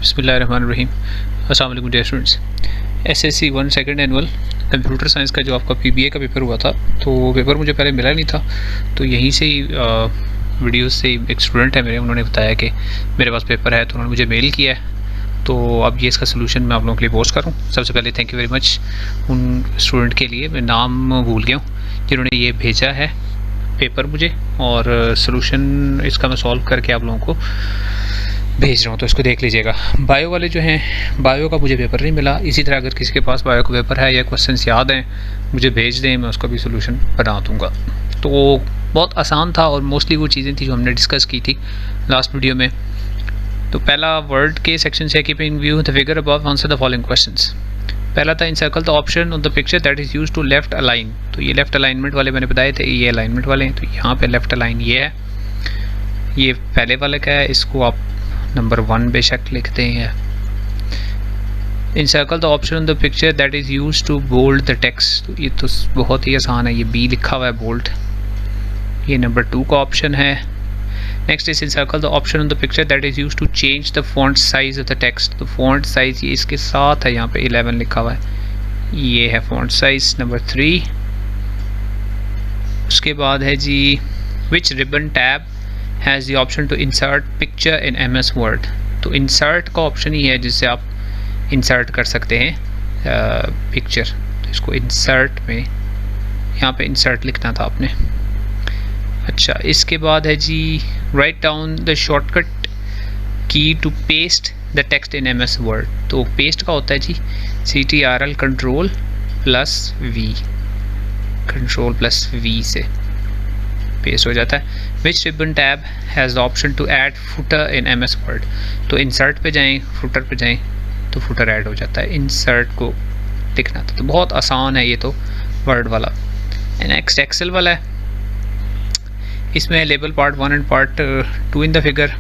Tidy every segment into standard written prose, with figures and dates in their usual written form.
बिस्मिल्लाहिर्रहमानिर्रहीम। अस्सलाम वालेकुम dear students. SSC 1 second annual computer science का जो आपका पीबीए का पेपर हुआ था, तो पेपर मुझे पहले मिला नहीं था, तो यहीं से ही वीडियोस से एक स्टूडेंट है मेरे, उन्होंने बताया कि मेरे पास पेपर है, तो उन्होंने मुझे मेल किया है। तो अब ये इसका सोल्यूशन मैं आप लोगों के लिए पोस्ट करूँ। सबसे पहले थैंक यू वेरी मच उन स्टूडेंट के लिए, मैं नाम भूल गया हूँ, जिन्होंने ये भेजा है पेपर मुझे, और सोल्यूशन इसका मैं सॉल्व करके आप लोगों को भेज रहा हूँ, तो इसको देख लीजिएगा। बायो वाले जो हैं, बायो का मुझे पेपर नहीं मिला। इसी तरह अगर किसी के पास बायो का पेपर है या क्वेश्चंस याद हैं, मुझे भेज दें, मैं उसका भी सोल्यूशन बना दूँगा। तो बहुत आसान था और मोस्टली वो चीज़ें थी जो हमने डिस्कस की थी लास्ट वीडियो में। तो पहला वर्ड के सेक्शन से, keeping view the figure above answer the following questions. पहला था encircle the option on the picture that is use to left align. तो ये लेफ्ट अलाइनमेंट वाले मैंने बताए थे, ये अलाइनमेंट वाले हैं, तो यहाँ पे लेफ्ट अलाइन ये है, ये पहले वाले का है, इसको आप नंबर 1 बेशक लिखते हैं। Encircle the option on the picture that is use to bold the text. तो ये तो बहुत ही आसान है, ये बी लिखा हुआ है बोल्ड, ये नंबर 2 का ऑप्शन है। Next is encircle the option on the picture that is use to change the font size of the text. तो फॉन्ट साइज ये इसके साथ है, यहाँ पे 11 लिखा हुआ है, ये है फॉन्ट साइज नंबर 3। उसके बाद है जी, which ribbon tab has the option to insert picture in MS Word. तो इंसर्ट का ऑप्शन ही है जिससे आप इंसर्ट कर सकते हैं पिक्चर। तो इसको इंसर्ट में, यहाँ पे इंसर्ट लिखना था आपने। अच्छा, इसके बाद है जी, write down the shortcut key to paste the text in MS Word. तो पेस्ट का होता है जी CTRL कंट्रोल प्लस V से पेस्ट हो जाता है। Which ribbon tab has the option to add footer in MS Word. तो इंसर्ट पे जाएं, फुटर पे जाएं, तो फुटर ऐड हो जाता है, इंसर्ट को लिखना था। तो बहुत आसान है ये तो वर्ड वाला। नेक्स्ट एक्सेल वाला है, इसमें label part 1 and part 2 in the figure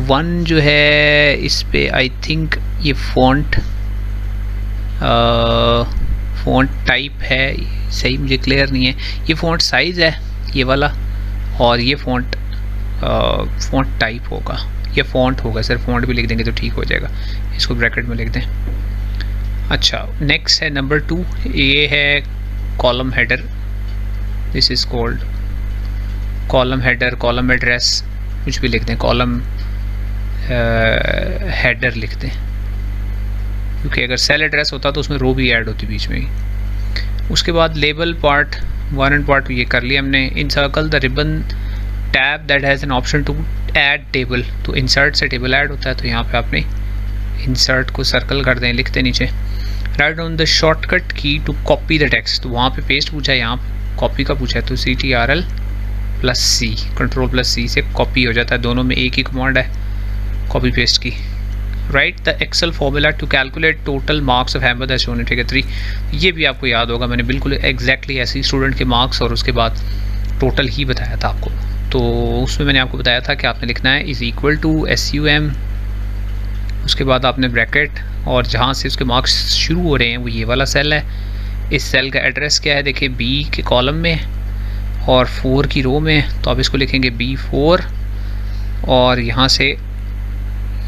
1 जो है, इस पे आई थिंक ये फॉन्ट टाइप है, सही मुझे क्लियर नहीं है। ये फॉन्ट साइज है ये वाला, और ये फॉन्ट टाइप होगा, ये फॉन्ट होगा। सर फॉन्ट भी लिख देंगे तो ठीक हो जाएगा, इसको ब्रैकेट में लिख दें। अच्छा, नेक्स्ट है नंबर 2, ये है column header. This is called column header, column address, कुछ भी लिख दें, कॉलम हेडर लिख दें, क्योंकि अगर सेल एड्रेस होता तो उसमें रो भी ऐड होती बीच में ही। उसके बाद लेबल पार्ट 1 एंड पार्ट 2 ये कर लिया हमने। Encircle the ribbon tab that has an option to add table. तो इंसर्ट से टेबल ऐड होता है, तो यहाँ पे आपने इंसर्ट को सर्कल कर दें, लिख दें नीचे। Right on the shortcut key to copy the text. तो वहाँ पे पेस्ट पूछा है, यहाँ कॉपी का पूछा है, तो CTRL plus C, control plus C से कॉपी हो जाता है। दोनों में एक ही कमांड है कॉपी पेस्ट की। Write the Excel formula to calculate total marks of Ahmad as shown in figure 3। ये भी आपको याद होगा, मैंने बिल्कुल एग्जैक्टली ऐसे ही स्टूडेंट के मार्क्स और उसके बाद टोटल ही बताया था आपको। तो उसमें मैंने आपको बताया था कि आपने लिखना है इज़ इक्वल टू SUM, उसके बाद आपने ब्रैकेट, और जहाँ से उसके मार्क्स शुरू हो रहे हैं वो ये वाला सेल है। इस सेल का एड्रेस क्या है, देखिए B के कॉलम में और 4 की रो में, तो आप इसको लिखेंगे B4, और यहाँ से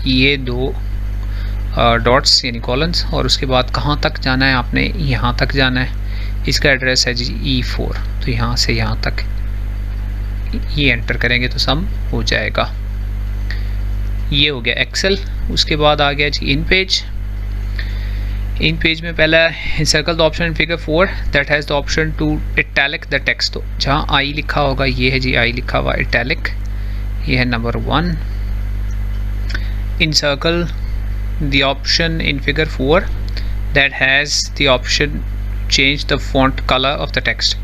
ये 2 डॉट्स यानी कॉलम्स, और उसके बाद कहाँ तक जाना है आपने, यहाँ तक जाना है। इसका एड्रेस है जी E4, तो यहाँ से यहाँ तक ये एंटर करेंगे तो सम हो जाएगा। ये हो गया एक्सेल। उसके बाद आ गया जी इन पेज। इन पेज में पहला encircle the option in figure 4 that has the option to italic the text. तो जहाँ I लिखा होगा, ये है जी I लिखा हुआ इटैलिक, ये है number 1। Encircle the option in figure 4 that has the option change the font colour of the text.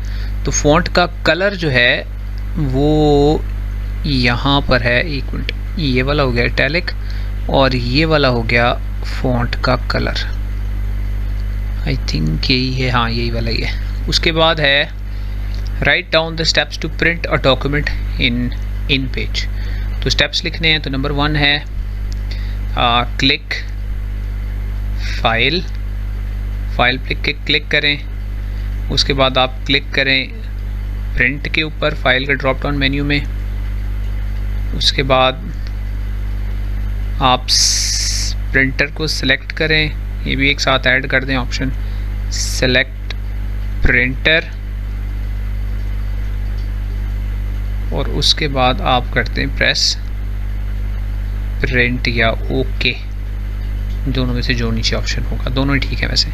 तो फॉन्ट का कलर जो है वो यहाँ पर है, एक मिनट, ये वाला हो गया इटैलिक और ये वाला हो गया फॉन्ट का कलर, आई थिंक यही है, हाँ यही वाला ही है। उसके बाद है write down the steps to print a document InPage. तो स्टेप्स लिखने हैं, तो नंबर 1 है क्लिक फाइल पे क्लिक करें। उसके बाद आप क्लिक करें प्रिंट के ऊपर फाइल के ड्रॉप डाउन मेन्यू में। उसके बाद आप प्रिंटर को सिलेक्ट करें, ये भी एक साथ ऐड कर दें ऑप्शन सेलेक्ट प्रिंटर, और उसके बाद आप करते हैं प्रेस प्रिंट या ओके, दोनों में से जो नीचे ऑप्शन होगा, दोनों ही ठीक है वैसे।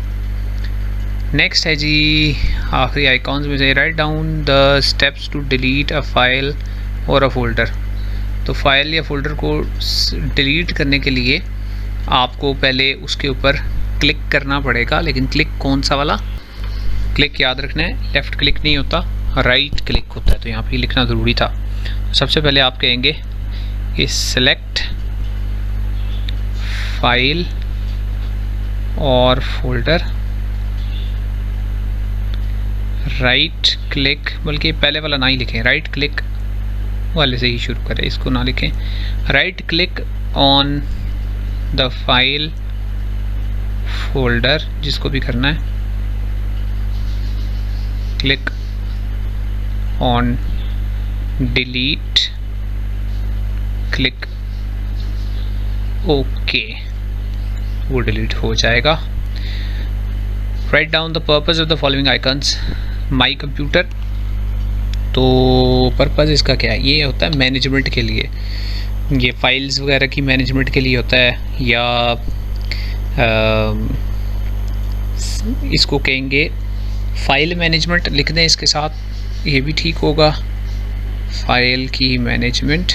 नेक्स्ट है जी आखिरी आइकॉन्स में से write down the steps to delete a file और अ फोल्डर। तो फाइल या फोल्डर को डिलीट करने के लिए आपको पहले उसके ऊपर क्लिक करना पड़ेगा, लेकिन क्लिक कौन सा वाला क्लिक याद रखना है, लेफ़्ट क्लिक नहीं होता, राइट क्लिक होता है, तो यहाँ पे लिखना ज़रूरी था। सबसे पहले आप कहेंगे कि सेलेक्ट फाइल और फोल्डर, राइट क्लिक, बल्कि पहले वाला ना ही लिखें, राइट क्लिक वाले से ही शुरू करें, इसको ना लिखें। Right click on the file folder, जिसको भी करना है, click on delete, click okay, वो डिलीट हो जाएगा। Right down the purpose of the following icons my computer. तो पर्पस इसका क्या है, ये होता है मैनेजमेंट के लिए, ये फाइल्स वगैरह की मैनेजमेंट के लिए होता है, या इसको कहेंगे फाइल मैनेजमेंट लिख दें इसके साथ, ये भी ठीक होगा। फाइल की मैनेजमेंट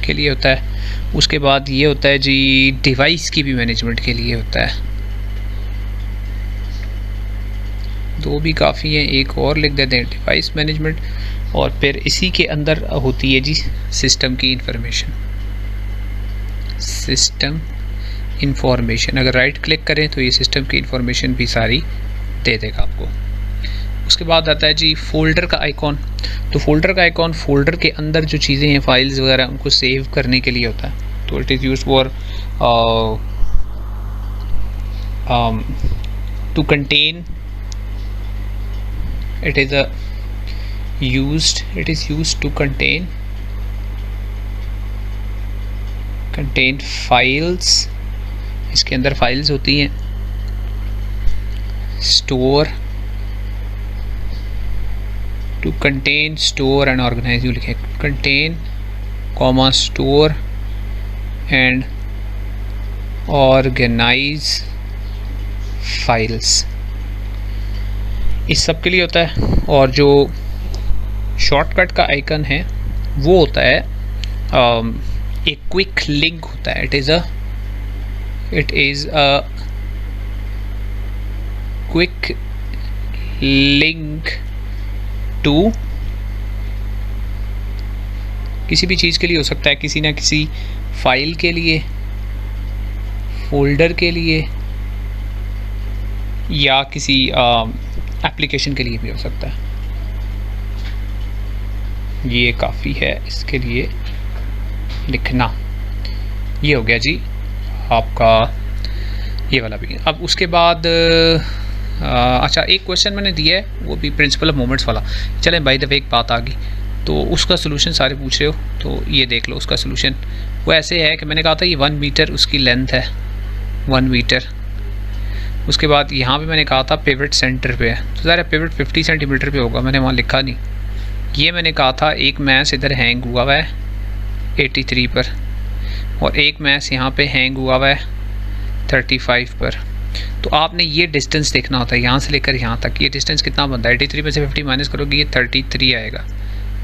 के लिए होता है। उसके बाद ये होता है जी डिवाइस की भी मैनेजमेंट के लिए होता है, दो भी काफ़ी हैं, एक और लिख देते हैं डिवाइस मैनेजमेंट, और फिर इसी के अंदर होती है जी सिस्टम की इंफॉर्मेशन, सिस्टम इंफॉर्मेशन। अगर राइट क्लिक करें तो ये सिस्टम की इंफॉर्मेशन भी सारी दे देगा आपको। उसके बाद आता है जी फोल्डर का आइकॉन। तो फोल्डर का आइकॉन फोल्डर के अंदर जो चीज़ें हैं फाइल्स वगैरह उनको सेव करने के लिए होता है। तो it is used for to contain, it is used to contain files, इसके अंदर फाइल्स होती हैं। Store, to contain store and organize, यू लिखें contain comma store and organize files, इस सब के लिए होता है। और जो शॉर्टकट का आइकन है वो होता है एक क्विक लिंक होता है, it is a quick link to, किसी भी चीज़ के लिए हो सकता है, किसी ना किसी फाइल के लिए, फोल्डर के लिए, या किसी एप्लीकेशन के लिए भी हो सकता है। ये काफ़ी है इसके लिए लिखना। ये हो गया जी आपका ये वाला भी। अब उसके बाद अच्छा एक क्वेश्चन मैंने दिया है, वो भी प्रिंसिपल ऑफ मोमेंट्स वाला। चलें बाय द वे एक बात आ गई, तो उसका सोल्यूशन सारे पूछ रहे हो, तो ये देख लो उसका सोल्यूशन। वो ऐसे है कि मैंने कहा था ये 1 मीटर उसकी लेंथ है, 1 मीटर। उसके बाद यहाँ पे मैंने कहा था पिवट सेंटर पे है, तो ज़रा पिवट 50 सेंटीमीटर पे होगा, मैंने वहाँ लिखा नहीं। ये मैंने कहा था एक मैस इधर हैंग हुआ हुआ है 83 पर, और एक मैस यहाँ पे हैंग हुआ हुआ है 35 पर। तो आपने ये डिस्टेंस देखना होता है, यहाँ से लेकर यहाँ तक ये डिस्टेंस कितना बनता है। 83 में से 50 माइनस करोगे ये 33 आएगा,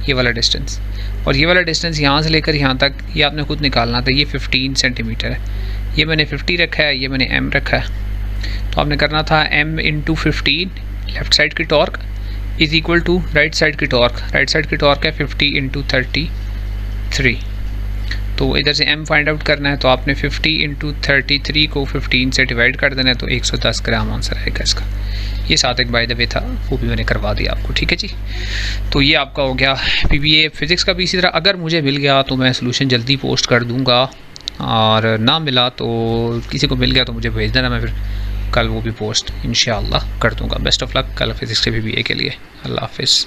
ये वाला डिस्टेंस। और ये वाला डिस्टेंस यहाँ से लेकर यहाँ तक ये आपने खुद निकालना था, ये 15 सेंटीमीटर है। ये मैंने 50 रखा है, ये मैंने m रखा है। तो आपने करना था m इंटू 15, लेफ़्ट साइड की torque is equal to right side की टॉर्क। राइट साइड की टॉर्क है 50 इंटू 33। तो इधर से m फाइंड आउट करना है, तो आपने 50 इंटू 33 को 15 से डिवाइड कर देना है, तो 110 ग्राम आंसर आएगा इसका। ये साथ एक बाय द वे था, वो भी मैंने करवा दिया आपको, ठीक है जी। तो ये आपका हो गया PBA फिज़िक्स का भी। इसी तरह अगर मुझे मिल गया तो मैं सोल्यूशन जल्दी पोस्ट कर दूँगा, और ना मिला तो किसी को मिल गया तो मुझे भेज देना, मैं फिर कल वो भी पोस्ट इंशाअल्लाह कर दूँगा। बेस्ट ऑफ लक कल फिज़िक्स के PBA के लिए। अल्लाह हाफ़िज़।